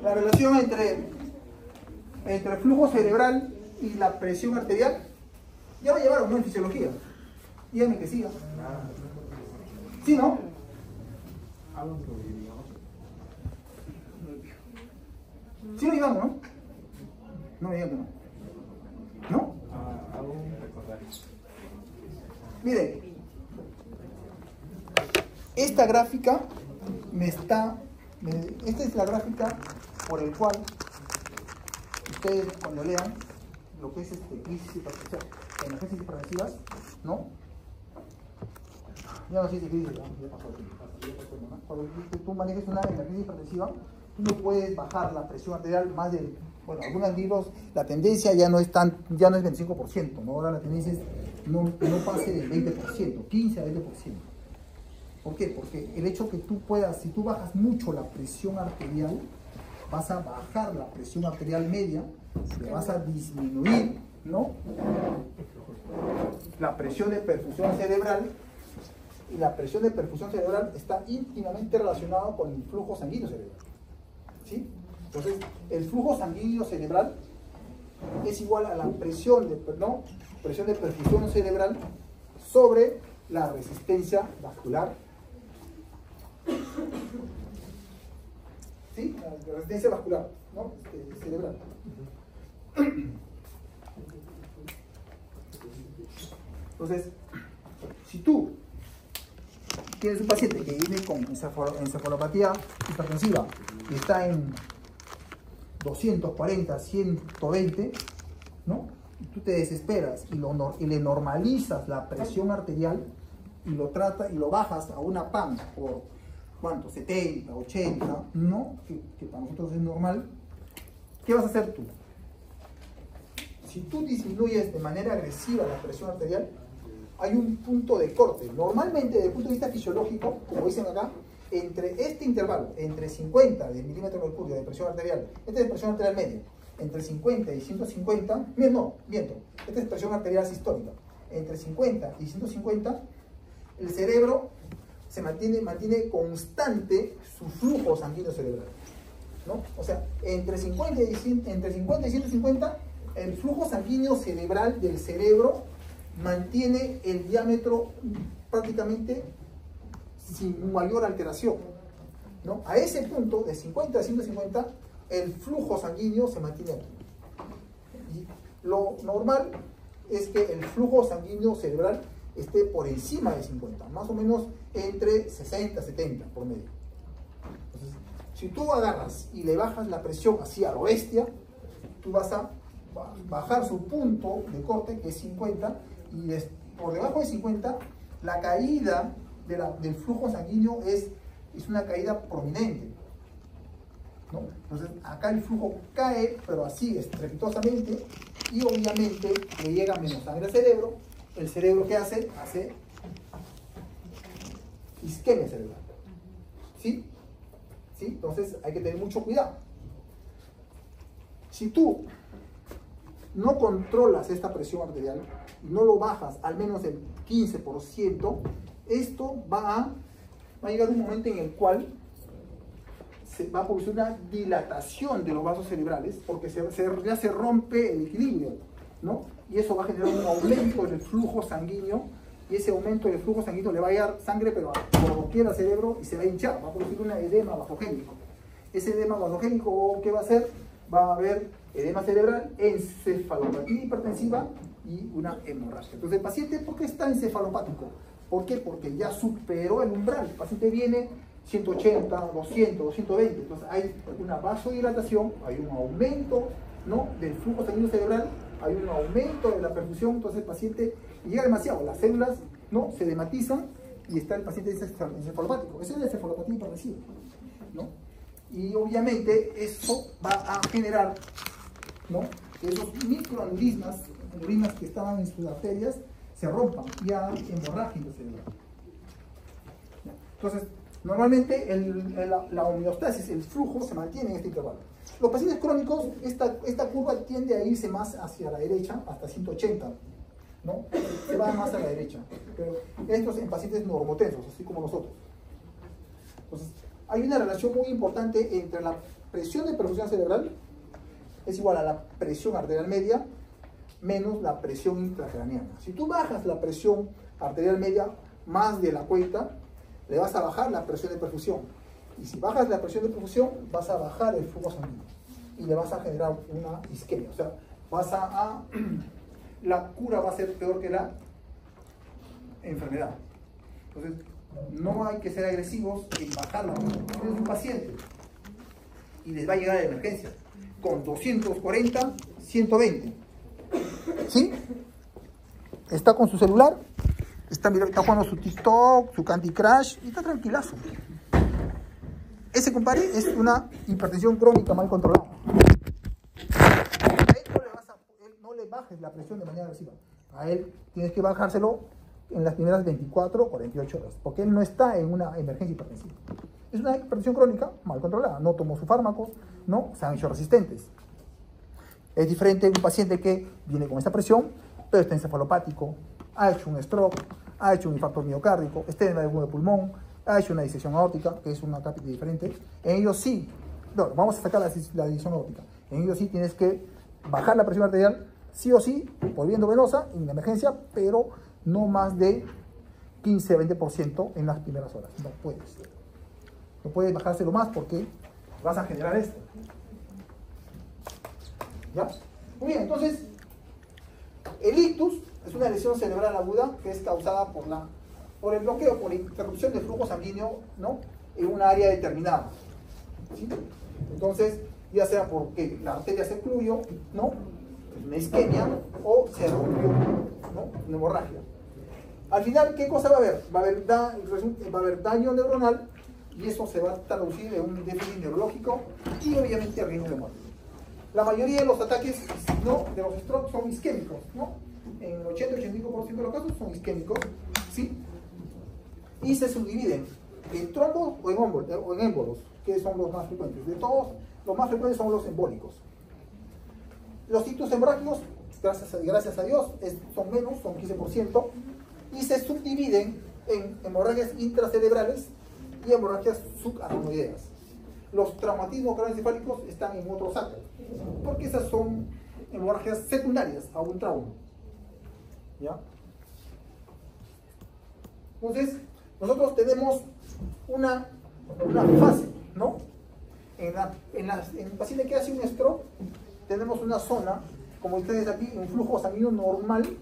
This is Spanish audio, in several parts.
La relación entre el flujo cerebral y la presión arterial ya lo llevaron, ¿no? En fisiología. Dígame que siga. ¿Sí, no? Sí lo llevamos, ¿no? No me digan que no. ¿No? Miren, esta gráfica esta es la gráfica por el cual ustedes cuando lean lo que es crisis hipertensivas, emergencias hipertensivas, ¿no? Ya no sé si crisis, ya pasó, ¿no? Cuando tú manejes una emergencia hipertensiva, tú no puedes bajar la presión arterial más del, bueno, algunos libros, la tendencia ya no es 25%, ¿no? Ahora la tendencia es no pase del 20%, 15 a 20%. ¿Por qué? Porque el hecho que tú puedas, si tú bajas mucho la presión arterial, vas a bajar la presión arterial media, le vas a disminuir, ¿no? La presión de perfusión cerebral, y la presión de perfusión cerebral está íntimamente relacionada con el flujo sanguíneo cerebral, ¿sí? Entonces, el flujo sanguíneo cerebral es igual a la presión de perfusión cerebral sobre la resistencia vascular, ¿sí? La resistencia vascular, ¿no? Cerebral. Entonces, si tú tienes un paciente que viene con encefalopatía hipertensiva y está en 240, 120, ¿no? Y tú te desesperas y le normalizas la presión arterial y lo bajas a una PAM por ¿cuánto? 70, 80, ¿no? Que para nosotros es normal. ¿Qué vas a hacer tú? Si tú disminuyes de manera agresiva la presión arterial, hay un punto de corte. Normalmente, desde el punto de vista fisiológico, como dicen acá, entre este intervalo, entre 50 de milímetros de mercurio de presión arterial, esta es presión arterial media, entre 50 y 150, miento, esta es presión arterial sistólica, entre 50 y 150, el cerebro se mantiene constante su flujo sanguíneo cerebral, ¿no? O sea, entre 50 y 150, el flujo sanguíneo cerebral del cerebro mantiene el diámetro prácticamente sin mayor alteración, ¿no? A ese punto, de 50 a 150, el flujo sanguíneo se mantiene aquí. Y lo normal es que el flujo sanguíneo cerebral esté por encima de 50, más o menos entre 60 y 70 por medio. Entonces, si tú agarras y le bajas la presión así a lo bestia, tú vas a bajar su punto de corte, que es 50, y por debajo de 50, la caída del flujo sanguíneo es una caída prominente, ¿no? Entonces, acá el flujo cae, pero así estrepitosamente, y obviamente le llega menos sangre al cerebro. El cerebro, ¿qué hace? Hace isquemia cerebral, ¿sí? ¿Sí? Entonces hay que tener mucho cuidado. Si tú no controlas esta presión arterial y no lo bajas al menos el 15%, esto va a llegar un momento en el cual se va a producir una dilatación de los vasos cerebrales, porque ya se rompe el equilibrio, ¿no? Y eso va a generar un aumento del flujo sanguíneo, y ese aumento del flujo sanguíneo le va a llegar sangre, pero por doquier al cerebro, y se va a hinchar, va a producir un edema vasogénico. Ese edema vasogénico, ¿qué va a hacer? Va a haber edema cerebral, encefalopatía hipertensiva y una hemorragia. Entonces, el paciente, ¿por qué está encefalopático? ¿Por qué? Porque ya superó el umbral. El paciente viene 180, 200, 220. Entonces, hay una vasodilatación, hay un aumento, ¿no?, del flujo sanguíneo cerebral, hay un aumento de la perfusión. Entonces, el paciente llega demasiado, las células, ¿no?, se dematizan y está el paciente encefalopático. Esa es la encefalopatía hipertensiva, ¿no? Y obviamente eso va a generar, ¿no?, que esos microaneurismas que estaban en sus arterias se rompan y hagan hemorragia cerebral. Entonces, normalmente la homeostasis, el flujo, se mantiene en este intervalo. Los pacientes crónicos, esta curva tiende a irse más hacia la derecha, hasta 180, ¿no? Se va más a la derecha. Pero estos en pacientes normotensos, así como nosotros. Entonces, hay una relación muy importante entre la presión de perfusión cerebral, es igual a la presión arterial media, menos la presión intracraneana. Si tú bajas la presión arterial media más de la cuenta, le vas a bajar la presión de perfusión. Y si bajas la presión de perfusión, vas a bajar el flujo sanguíneo. Y le vas a generar una isquemia. O sea, la cura va a ser peor que la enfermedad. Entonces, no hay que ser agresivos en bajarla. Tienes un paciente y les va a llegar a la emergencia con 240, 120. ¿Sí? Está con su celular, está jugando su TikTok, su Candy Crush y está tranquilazo. Ese, compadre, es una hipertensión crónica mal controlada. A él no le bajes la presión de manera agresiva. A él tienes que bajárselo en las primeras 24 o 48 horas, porque él no está en una emergencia hipertensiva. Es una hipertensión crónica mal controlada, no tomó su fármaco, no se han hecho resistentes. Es diferente un paciente que viene con esta presión, pero está encefalopático, ha hecho un stroke, ha hecho un infarto miocárdico, está en algún de pulmón, ha hecho una disección aórtica, que es una cápita diferente. En ellos sí, no, vamos a sacar la disección aórtica. En ellos sí tienes que bajar la presión arterial, sí o sí, por viento venosa, en la emergencia, pero no más de 15-20% en las primeras horas. No puedes. No puedes bajárselo más porque vas a generar esto. ¿Ya? Muy bien, entonces, el ictus es una lesión cerebral aguda que es causada por el bloqueo, por la interrupción del flujo sanguíneo, ¿no?, en una área determinada. ¿Sí? Entonces, ya sea porque la arteria se ocluyó, ¿no?, una isquemia, o se rompió, ¿no?, una hemorragia. Al final, ¿qué cosa va a haber? Va a haber daño neuronal, y eso se va a traducir en un déficit neurológico y obviamente riesgo de muerte. La mayoría de los ataques, ¿no?, de los strokes son isquémicos, ¿no? En el 80-85% de los casos son isquémicos, ¿sí? Y se subdividen en trombos o en émbolos, que son los más frecuentes. De todos, los más frecuentes son los embólicos. Los ictus hemorrágicos, gracias a Dios, son menos, son 15%, y se subdividen en hemorragias intracerebrales y hemorragias subaracnoideas. Los traumatismos craneoencefálicos están en otro saco, porque esas son hemorragias secundarias a un trauma. ¿Ya? Entonces, nosotros tenemos una fase, ¿no? En el paciente que hace un stroke, tenemos una zona, como ustedes aquí, un flujo sanguíneo normal,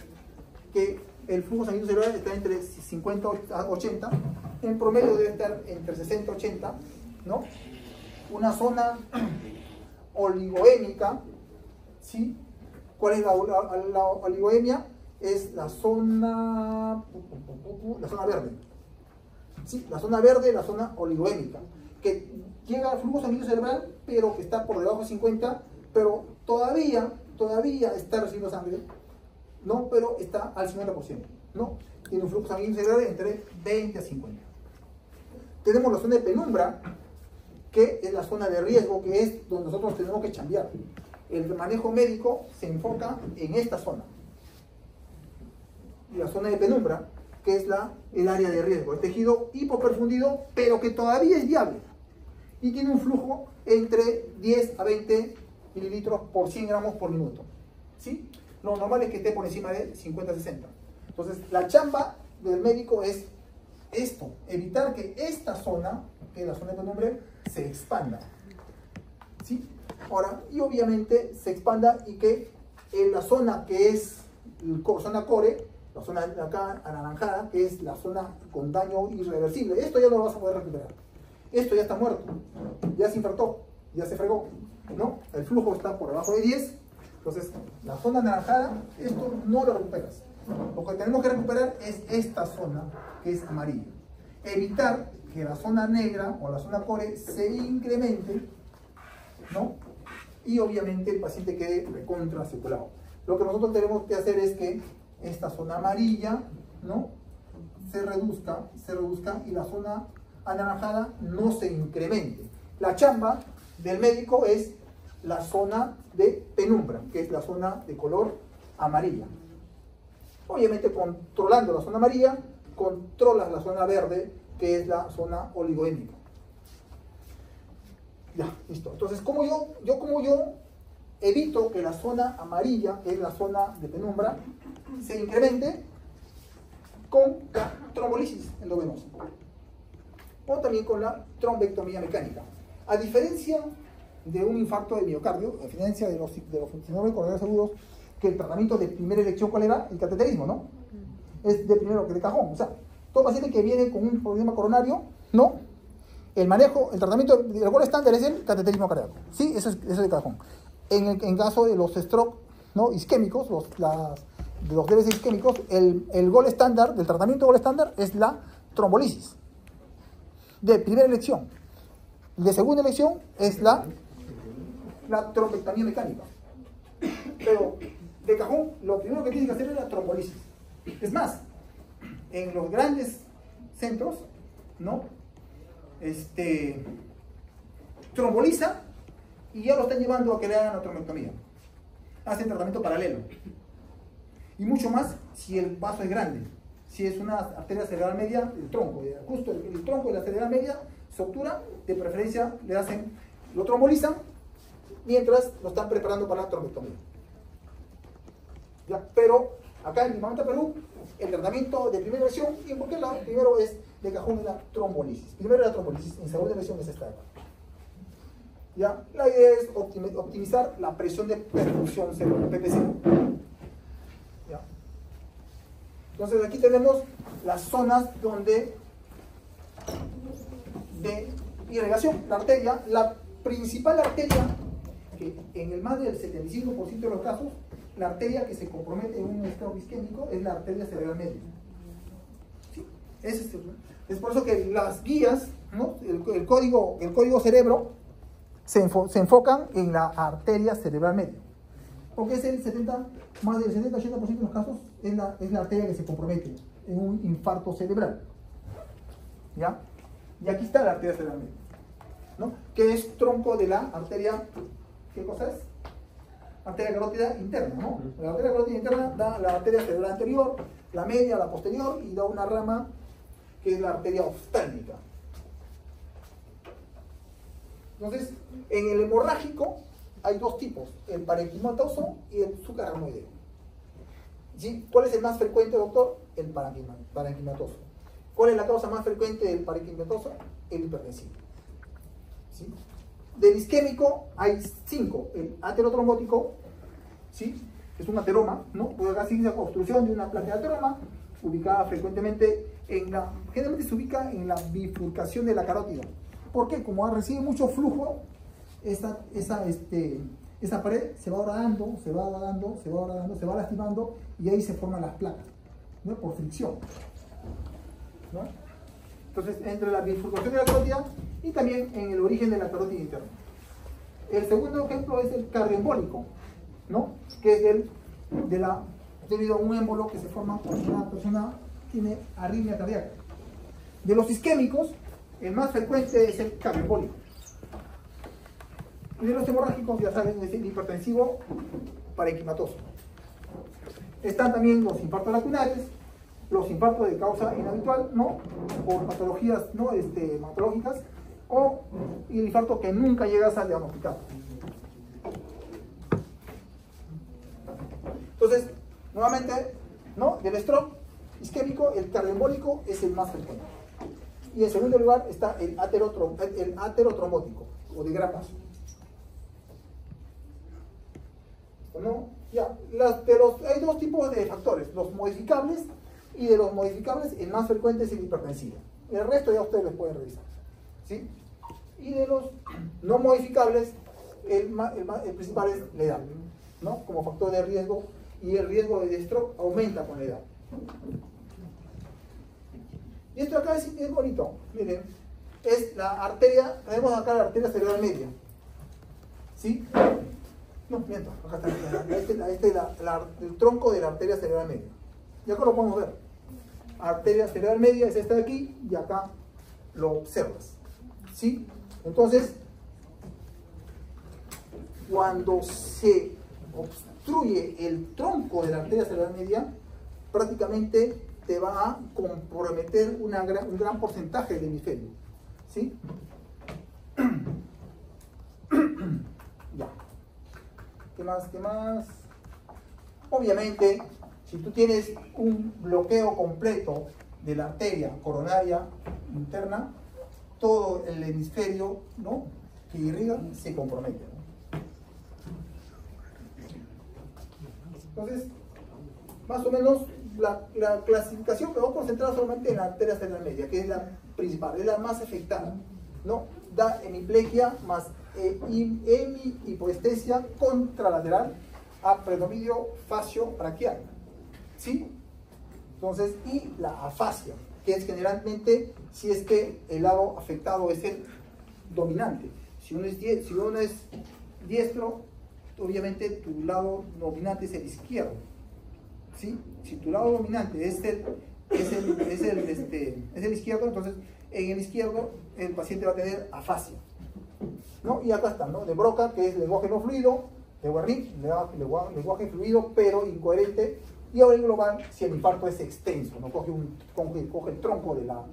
que el flujo sanguíneo cerebral está entre 50 a 80, en promedio debe estar entre 60 y 80, ¿no? Una zona oligoémica, ¿sí? ¿Cuál es la oligoemia? Es la zona verde. Sí, la zona verde, la zona oligoémica, que llega al flujo sanguíneo cerebral, pero que está por debajo de 50, pero todavía está recibiendo sangre, ¿no? Pero está al 50%, ¿no? Tiene un flujo sanguíneo cerebral entre 20 a 50. Tenemos la zona de penumbra, que es la zona de riesgo, que es donde nosotros tenemos que chambear. El manejo médico se enfoca en esta zona. Y la zona de penumbra, que es el área de riesgo, el tejido hipoperfundido, pero que todavía es viable. Y tiene un flujo entre 10 a 20 mililitros por 100 gramos por minuto. ¿Sí? Lo normal es que esté por encima de 50 a 60. Entonces, la chamba del médico es esto, evitar que esta zona, que es la zona de penumbra, se expanda. ¿Sí? Ahora, y obviamente se expanda y que en la zona que es zona core, la zona de acá anaranjada, que es la zona con daño irreversible, esto ya no lo vas a poder recuperar. Esto ya está muerto, ya se infartó, ya se fregó, ¿no? El flujo está por debajo de 10, entonces la zona anaranjada, esto no lo recuperas. Lo que tenemos que recuperar es esta zona, que es amarilla. Evitar que la zona negra o la zona core se incremente, ¿no? Y obviamente el paciente quede recontra seculado. Lo que nosotros tenemos que hacer es que esta zona amarilla, ¿no?, se reduzca y la zona anaranjada no se incremente. La chamba del médico es la zona de penumbra, que es la zona de color amarilla. Obviamente, controlando la zona amarilla, controlas la zona verde, que es la zona oligoémica. Ya, listo. Entonces, como yo evito que la zona amarilla, que es la zona de penumbra, se incremente con la trombolisis endovenosa o también con la trombectomía mecánica. A diferencia de un infarto de miocardio, a diferencia de los síndromes coronarios agudos, que el tratamiento de primera elección, ¿cuál era? El cateterismo, ¿no? Es de primero que de cajón. O sea, todo paciente que viene con un problema coronario, ¿no? El manejo, el tratamiento, el gol estándar es el cateterismo cardíaco. Sí, eso es de cajón. En caso de los stroke, ¿no? Isquémicos, de los DBC isquémicos, el gol estándar, del tratamiento gol estándar es la trombolisis. De primera elección. De segunda elección es la trombectomía mecánica. Pero de cajón, lo primero que tiene que hacer es la trombolisis. Es más, en los grandes centros, ¿no? Tromboliza y ya lo están llevando a que le hagan la trombectomía. Hacen tratamiento paralelo. Y mucho más si el vaso es grande. Si es una arteria cerebral media, el tronco, justo el tronco de la cerebral media se obtura, de preferencia lo trombolizan mientras lo están preparando para la trombectomía. ¿Ya? Pero acá en Limamanta, Perú, el tratamiento de primera versión, y en cualquier lado, primero es de cajón la trombolisis. Primero la trombolisis, en segunda versión es esta. ¿Ya? La idea es optimizar la presión de perfusión cerebral, PPC. ¿Ya? Entonces aquí tenemos las zonas de irrigación. La arteria, la principal arteria, que en el más del 75% de los casos, la arteria que se compromete en un estado isquémico es la arteria cerebral media. ¿Sí? Es por eso que las guías, ¿no? el código cerebro se enfocan en la arteria cerebral media. Porque es más del 70-80% de los casos es la arteria que se compromete en un infarto cerebral. ¿Ya? Y aquí está la arteria cerebral media, ¿no? Que es tronco de la arteria, ¿qué cosa es? Arteria carótida interna, ¿no? La arteria carótida interna da la arteria cerebral anterior, la media, la posterior, y da una rama que es la arteria oftálmica. Entonces, en el hemorrágico hay dos tipos, el parenquimatoso y el subaracnoideo. ¿Sí? ¿Cuál es el más frecuente, doctor? El parenquimatoso. ¿Cuál es la causa más frecuente del parenquimatoso? El hipertensivo. ¿Sí? Del isquémico hay 5. El aterotrombótico, ¿sí? Es un ateroma, ¿no? Puede acá seguir la obstrucción de una placa de ateroma, ubicada frecuentemente generalmente se ubica en la bifurcación de la carótida. ¿Por qué? Como recibe mucho flujo, esa pared se va horadando, se va lastimando, y ahí se forman las placas, ¿no? Por fricción, ¿no? Entonces, entre la bifurcación de la carótida y también en el origen de la carótida interna. El segundo ejemplo es el cardioembólico, ¿no? Que es debido a un émbolo que se forma cuando una persona tiene arritmia cardíaca. De los isquémicos, el más frecuente es el cardioembólico. Y de los hemorrágicos, ya saben, es el hipertensivo parenquimatoso. Están también los infartos lacunares, los infartos de causa inhabitual, ¿no? Por patologías, ¿no? Hematológicas, o el infarto que nunca llegas a diagnosticar. Entonces, nuevamente, ¿no? Del stroke isquémico, el cardioembólico es el más frecuente. Y en segundo lugar está el aterotrombótico, o de gran paso. ¿No? Ya, hay dos tipos de factores, los modificables, y de los modificables el más frecuente es el hipertensivo. El resto ya ustedes les pueden revisar, ¿sí? Y de los no modificables, el principal es la edad, ¿no? Como factor de riesgo, y el riesgo de stroke aumenta con la edad. Y esto acá es bonito, miren, es la arteria, tenemos acá la arteria cerebral media, ¿sí? No, miento, acá está, el tronco de la arteria cerebral media. Y acá lo podemos ver. Arteria cerebral media es esta de aquí, y acá lo observas, ¿sí? Entonces, cuando se obstruye el tronco de la arteria cerebral media, prácticamente te va a comprometer un gran porcentaje del hemisferio, ¿sí? ¿Qué más? ¿Qué más? Obviamente, si tú tienes un bloqueo completo de la arteria coronaria interna, todo el hemisferio, ¿no?, que irriga se compromete, ¿no? Entonces, más o menos la clasificación me voy a concentrar solamente en la arteria cerebral media, que es la principal, es la más afectada, ¿no? Da hemiplegia más hemihipoestesia contralateral a predominio facio-braquial, ¿sí? Entonces, y la afasia, que es generalmente si es que el lado afectado es el dominante. Si uno es diestro, obviamente tu lado dominante es el izquierdo, ¿sí? Si tu lado dominante es el izquierdo, entonces en el izquierdo el paciente va a tener afasia, ¿no? Y acá está, ¿no? De Broca, que es lenguaje no fluido; de Wernicke, lenguaje fluido pero incoherente; y ahora en global, si el infarto es extenso, ¿no? Coge el tronco de la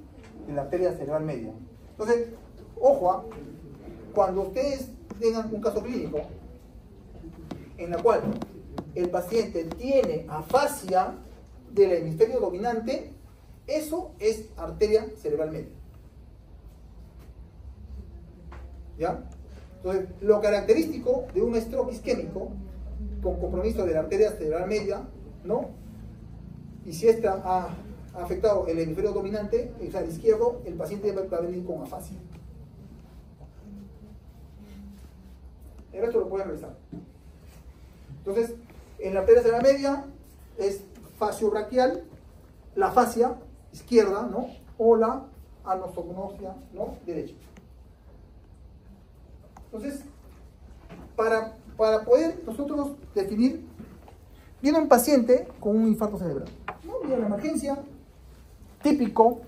arteria cerebral media. Entonces, ojo, cuando ustedes tengan un caso clínico en la cual el paciente tiene afasia del hemisferio dominante, eso es arteria cerebral media. ¿Ya? Entonces, lo característico de un stroke isquémico con compromiso de la arteria cerebral media, ¿no? Y si esta ha afectado el hemisferio dominante, o sea, el izquierdo, el paciente va a venir con afasia. El resto lo pueden revisar. Entonces, en la arteria cerebral media es facio-braquial, la fascia izquierda, ¿no? O la anosognosia, ¿no?, derecha. Entonces, para poder nosotros definir, viene un paciente con un infarto cerebral, ¿no? Viene a la emergencia, típico.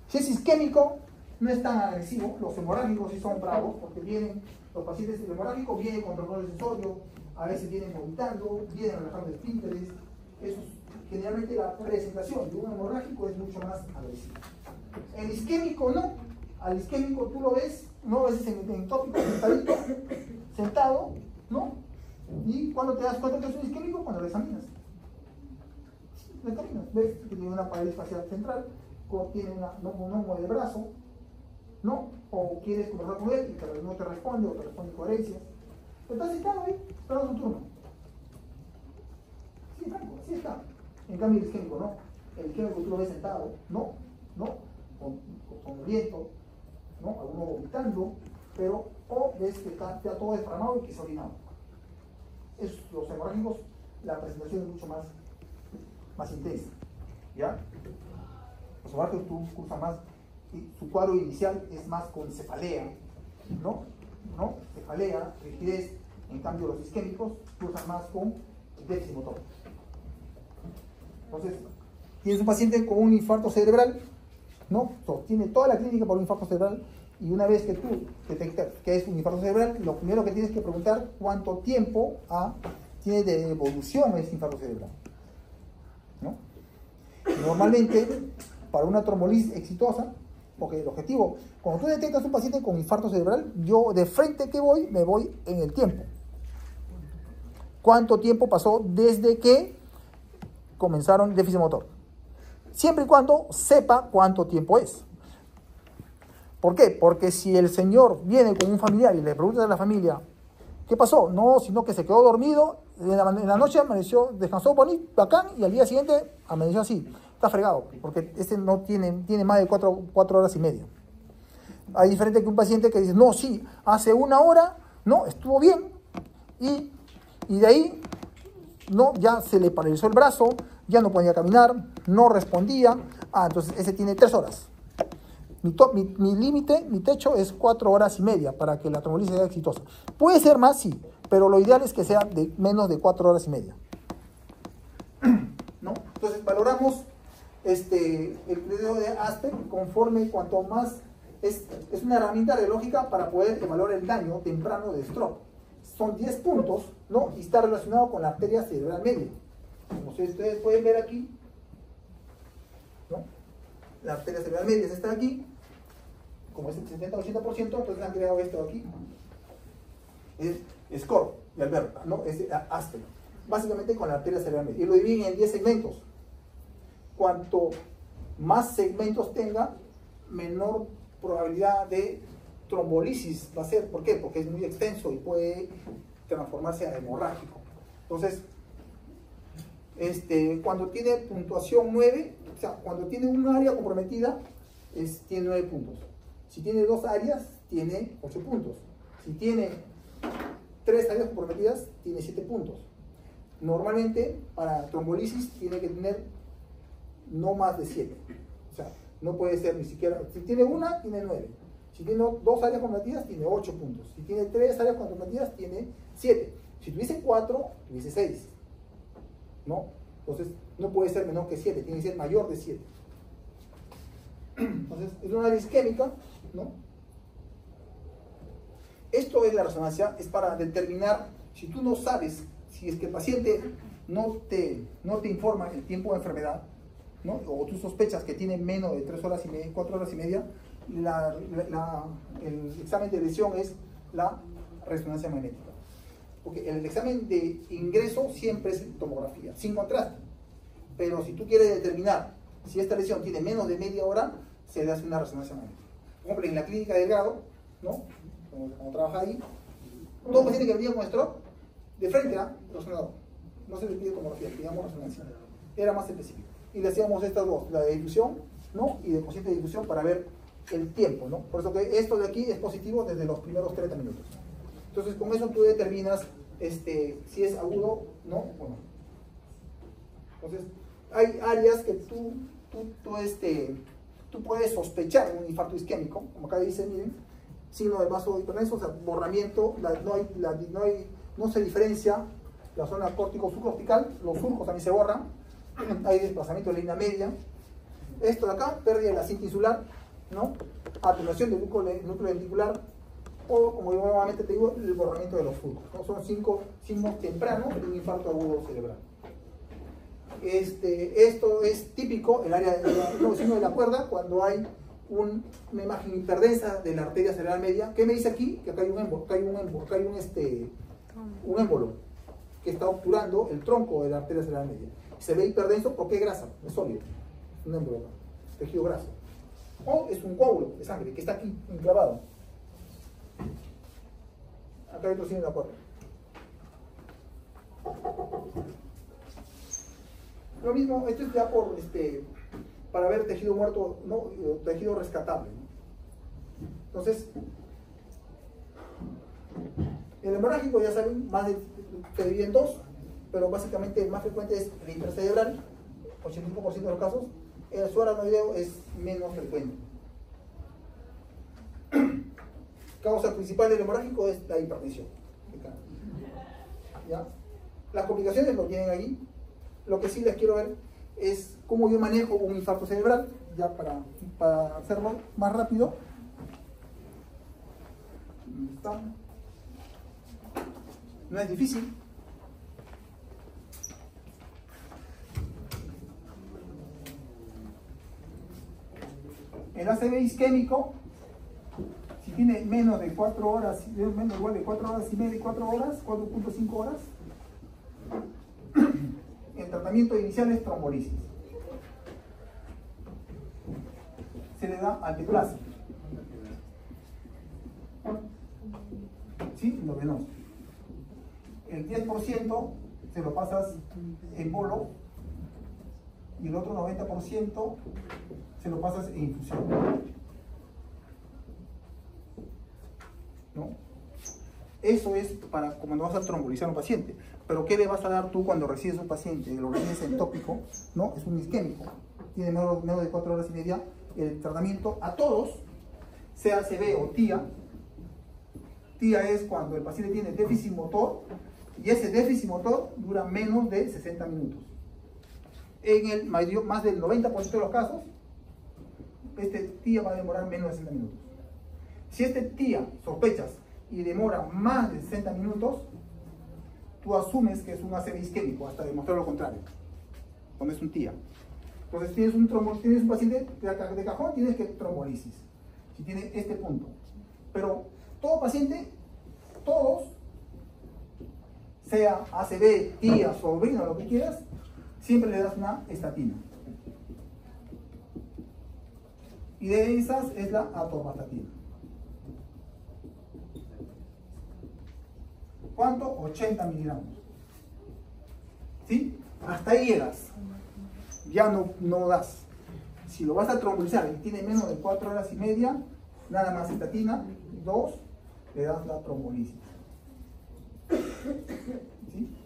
Si es isquémico, no es tan agresivo. Los hemorrágicos sí son bravos, porque los pacientes hemorrágicos vienen con dolor sensorio, a veces vienen vomitando, vienen relajando esfínteres. Generalmente la presentación de un hemorrágico es mucho más agresiva. El isquémico no. Al isquémico tú lo ves, ¿no? A veces en tópico, sentado, ¿no? Y cuando te das cuenta que es un isquémico, cuando lo examinas. Lo examinas, ves que tiene una pared facial central, tiene un hongo de brazo, ¿no? O quieres conversar con él y no te responde, o te responde incoherencias. Estás sentado ahí, esperando tu turno. Sí, franco, sí está. En cambio el isquémico no. El isquémico tú lo ves sentado, ¿no? Con viento, ¿no? Alguno vomitando, pero o ves que está todo desparramado y que se ha orinado. Los hemorrágicos, la presentación es mucho más intensa, ¿ya? Los hemorrágicos tú cursan más, y su cuadro inicial es más con cefalea, ¿no? Cefalea, rigidez. En cambio los isquémicos cursan más con déficit motor. Entonces, tienes un paciente con un infarto cerebral, ¿no? Tiene toda la clínica por un infarto cerebral, y una vez que tú detectas que es un infarto cerebral, lo primero que tienes que preguntar cuánto tiempo tiene de evolución ese infarto cerebral, ¿no? Normalmente, para una trombolisis exitosa, porque el objetivo, cuando tú detectas un paciente con infarto cerebral, yo de frente que me voy en el tiempo. ¿Cuánto tiempo pasó desde que comenzaron déficit motor? Siempre y cuando sepa cuánto tiempo es. ¿Por qué? Porque si el señor viene con un familiar y le pregunta a la familia, ¿qué pasó? No, sino que se quedó dormido, en la noche amaneció, descansó bonito, bacán, y al día siguiente amaneció así. Está fregado, porque este no tiene más de 4 horas y media. Hay diferente que un paciente que dice, no, sí, hace 1 hora, no, estuvo bien, y de ahí, no, ya se le paralizó el brazo, ya no podía caminar, no respondía. Entonces ese tiene 3 horas. Mi límite, mi techo es 4 horas y media para que la trombolisis sea exitosa. Puede ser más, sí, pero lo ideal es que sea de menos de 4 horas y media. ¿No? Entonces valoramos el criterio de Asper conforme cuanto más es una herramienta radiológica para poder evaluar el daño temprano de stroke. Son 10 puntos, ¿no? Y está relacionado con la arteria cerebral media. Como ustedes pueden ver aquí, ¿no? La arteria cerebral media está aquí, como es el 70-80%, entonces han creado esto aquí. Es SCORE, y Alberta, ¿no? Es áspero. Básicamente con la arteria cerebral media. Y lo dividen en 10 segmentos. Cuanto más segmentos tenga, menor probabilidad de trombolisis va a ser. ¿Por qué? Porque es muy extenso y puede transformarse a hemorrágico. Entonces, cuando tiene puntuación 9, o sea, cuando tiene un área comprometida, tiene 9 puntos. Si tiene 2 áreas, tiene 8 puntos. Si tiene 3 áreas comprometidas, tiene 7 puntos. Normalmente, para trombolisis, tiene que tener no más de 7. O sea, no puede ser ni siquiera. Si tiene una, tiene 9. Si tiene 2 áreas comprometidas, tiene 8 puntos. Si tiene 3 áreas comprometidas, tiene 7. Si tuviese 4, tuviese 6. ¿No? Entonces, no puede ser menor que 7, tiene que ser mayor de 7. Entonces, es una disquémica, ¿no? Esto es la resonancia, es para determinar, si tú no sabes, si es que el paciente no te informa el tiempo de enfermedad, ¿no? O tú sospechas que tiene menos de 3 horas y media, 4 horas y media, el examen de lesión es la resonancia magnética. Porque el examen de ingreso siempre es tomografía, sin contraste. Pero si tú quieres determinar si esta lesión tiene menos de media hora, se le hace una resonancia magnética. Por ejemplo, en la clínica de Delgado, ¿no? Como trabaja ahí, todo paciente que venía con stroke, de frente a resonador. No se le pide tomografía, pidamos resonancia. Era más específico. Y le hacíamos estas dos, la de difusión, ¿no? Y de cociente de difusión para ver el tiempo, ¿no? Por eso que esto de aquí es positivo desde los primeros 30 minutos. Entonces, con eso tú determinas si es agudo, ¿no? Bueno. Entonces, hay áreas que tú puedes sospechar un infarto isquémico, como acá dice, miren, signo de vaso hipertenso, o sea, borramiento, no se diferencia la zona córtico-subcortical, los surcos también se borran, hay desplazamiento de la línea media. Esto de acá, pérdida de la cinta insular, ¿no? Atenuación del núcleo ventricular, o como yo nuevamente te digo, el borramiento de los surcos, ¿no? Son 5 signos tempranos de un infarto agudo cerebral. Esto es típico, el área de la cuerda, cuando hay una imagen hiperdensa de la arteria cerebral media. ¿Qué me dice aquí? Que acá hay un émbolo que está obturando el tronco de la arteria cerebral media. Se ve hiperdenso porque es grasa, es sólido, es un émbolo, tejido graso. O es un coágulo de sangre que está aquí enclavado. Acá hay otro signo de la cuerda. Lo mismo, esto es ya para ver tejido muerto, ¿no? Tejido rescatable, ¿no? Entonces, el hemorrágico, ya saben, se divide en 2, pero básicamente el más frecuente es el intercerebral, 85% de los casos. El subaracnoideo es menos frecuente. Causa principal del hemorrágico es la hipertensión. ¿Ya? Las complicaciones lo tienen ahí. Lo que sí les quiero ver es cómo yo manejo un infarto cerebral, ya para hacerlo más rápido. No es difícil. El ACV isquémico, si tiene menos de 4 horas, menos igual de 4 horas y media, 4 horas, 4.5 horas, el tratamiento inicial es trombolisis. Se le da anteplasia. ¿Sí? Lo venoso. El 10% se lo pasas en bolo y el otro 90% se lo pasas en infusión. ¿No? Eso es para cuando vas a trombolizar a un paciente. Pero ¿qué le vas a dar tú cuando recibes a un paciente? Lo recibes en tópico, ¿no? Es un isquémico, tiene menos de 4 horas y media. El tratamiento a todos, sea ACV o TIA. TIA es cuando el paciente tiene déficit motor y ese déficit motor dura menos de 60 minutos. En el más del 90% de los casos, este TIA va a demorar menos de 60 minutos. Si este TIA sospechas y demora más de 60 minutos, tú asumes que es un ACV isquémico hasta demostrar lo contrario, cuando es un TIA. Entonces tienes un paciente de cajón, tienes que trombolisis, si tiene este punto. Pero todo paciente, todos sea ACV, tía, sobrino, lo que quieras, siempre le das una estatina. Y de esas es la atorvastatina. ¿Cuánto? 80 miligramos. ¿Sí? Hasta ahí llegas. Ya no das. Si lo vas a trombolizar y tiene menos de 4 horas y media, nada más estatina, 2, le das la trombolisis. ¿Sí?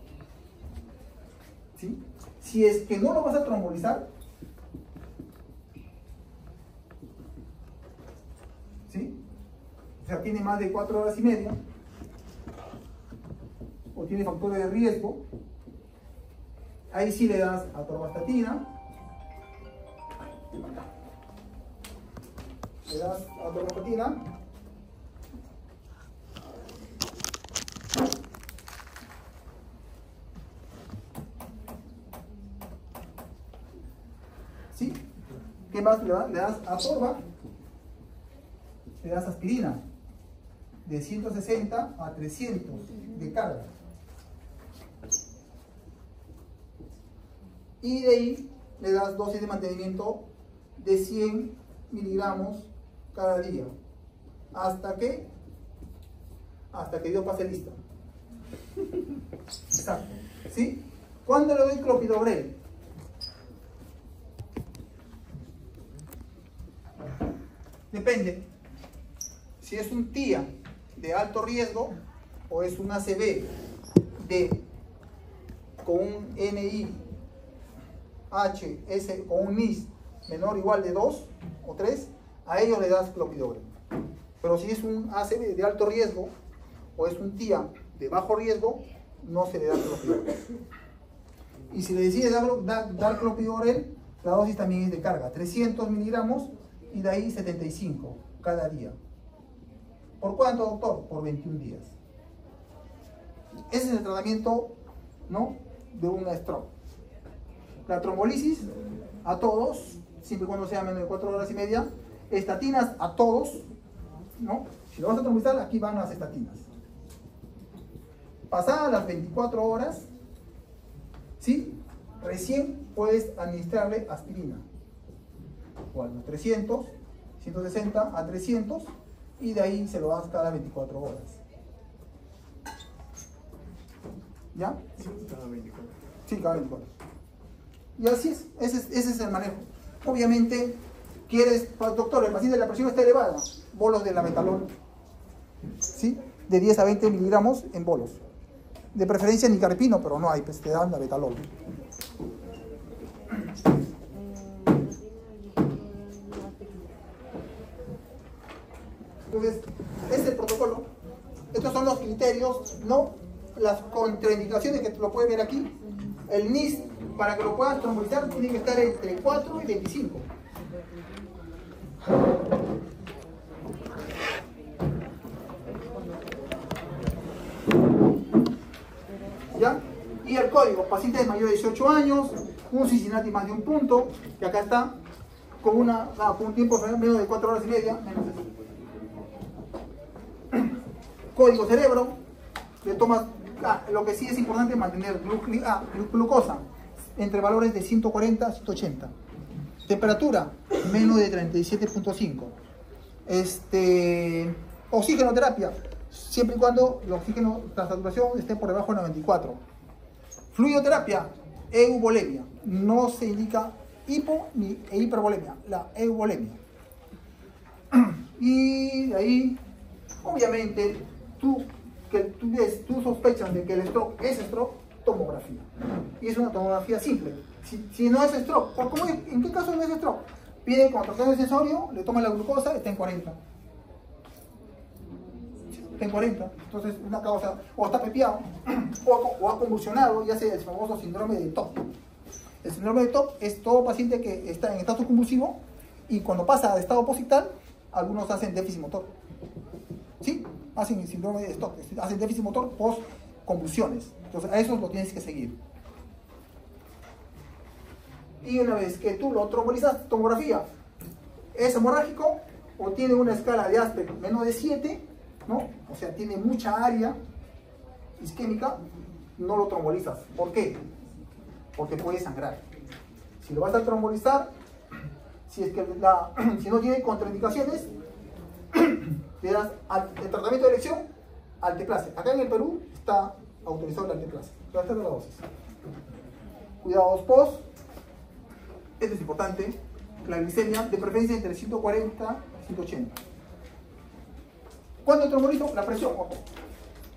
¿Sí? Si es que no lo vas a trombolizar, ¿sí? O sea, tiene más de 4 horas y media, o tiene factores de riesgo, ahí sí le das atorvastatina, le das atorvastatina, ¿sí? ¿Qué más le das? Le das atorva, le das aspirina de 160 a 300 de carga. Y de ahí le das dosis de mantenimiento de 100 miligramos cada día. ¿Hasta que? Hasta que Dios pase lista. Exacto. ¿Sí? ¿Cuándo le doy clopidogrel? Depende. Si es un TIA de alto riesgo o es un ACV con un NIH con un NIS menor o igual de 2 o 3, a ellos le das clopidogrel. Pero si es un ACV de alto riesgo o es un TIA de bajo riesgo, no se le da clopidogrel. Y si le decides dar clopidogrel, la dosis también es de carga, 300 miligramos y de ahí 75 cada día. ¿Por cuánto, doctor? Por 21 días. Ese es el tratamiento, ¿no?, de una stroke. La trombolisis a todos, siempre y cuando sea menos de 4 horas y media. Estatinas a todos, ¿no? Si lo vas a trombolizar, aquí van las estatinas. Pasadas las 24 horas, ¿sí?, recién puedes administrarle aspirina. Igual, los 300, 160 a 300, y de ahí se lo das cada 24 horas. ¿Ya? Sí, cada 24. Sí, cada 24. Y así es, ese es el manejo. Obviamente, doctor, el paciente de la presión está elevada, bolos de la metalol, ¿sí?, de 10 a 20 miligramos en bolos. De preferencia nicarpino, pero no hay, pues te dan la metalol. Entonces, este es el protocolo. Estos son los criterios, ¿no?, las contraindicaciones que lo puedes ver aquí. El NIS, para que lo puedas trombolizar, tiene que estar entre 4 y 25. ¿Ya? Y el código, pacientes mayores de 18 años, un Cincinnati más de un punto, que acá está, con un tiempo menos de 4 horas y media, menos de eso. Código cerebro, le tomas, lo que sí es importante es mantener glucosa entre valores de 140 a 180. Temperatura, menos de 37.5. Oxigenoterapia, siempre y cuando el oxígeno, la saturación esté por debajo de 94. Fluidoterapia, euvolemia. No se indica hipo ni hipervolemia, la euvolemia. Y de ahí, obviamente, tú sospechas de que el stroke es stroke, tomografía. Y es una tomografía simple. Si no es stroke, ¿en qué caso no es stroke? Pide contracción de sensorio, le toma la glucosa, está en 40. Está en 40. Entonces, una causa, o está pepeado, o ha convulsionado, ya sea el famoso síndrome de TOP. El síndrome de TOP es todo paciente que está en estado convulsivo y cuando pasa de estado posital, algunos hacen déficit motor. ¿Sí? Hacen el síndrome de TOP, hacen déficit motor post convulsiones. Entonces, a eso lo tienes que seguir. Y una vez que tú lo trombolizas, tomografía, ¿es hemorrágico o tiene una escala de Aspect menos de 7? ¿No? O sea, tiene mucha área isquémica, no lo trombolizas. ¿Por qué? Porque puede sangrar. Si lo vas a trombolizar, si es que si no tiene contraindicaciones, le das el tratamiento de elección, alteplase. Acá en el Perú está autorizado el alteplase. Esta es la dosis. Cuidados post. Esto es importante. La glicemia, de preferencia entre 140 y 180. ¿Cuándo trombolizo? La presión, ojo.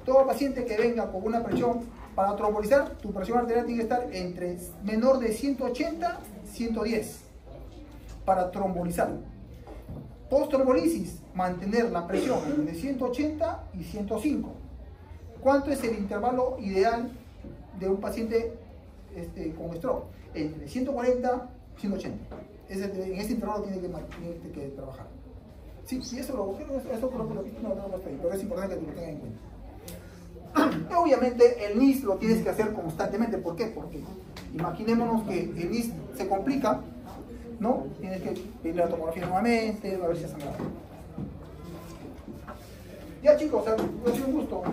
Todo paciente que venga con una presión, para trombolizar, tu presión arterial tiene que estar entre menor de 180 y 110 para trombolizar. Post-trombolisis, mantener la presión entre 180 y 105. ¿Cuánto es el intervalo ideal de un paciente con stroke? Entre 140 y 180. En ese intervalo tiene que trabajar. Sí, eso creo que no estoy, pero es importante que tú lo tengas en cuenta. Obviamente el NIS lo tienes que hacer constantemente. ¿Por qué? Porque imaginémonos que el NIS se complica, ¿no? Tienes que pedir la tomografía nuevamente, a ver si ha sangrado. Ya chicos, ha sido un gusto.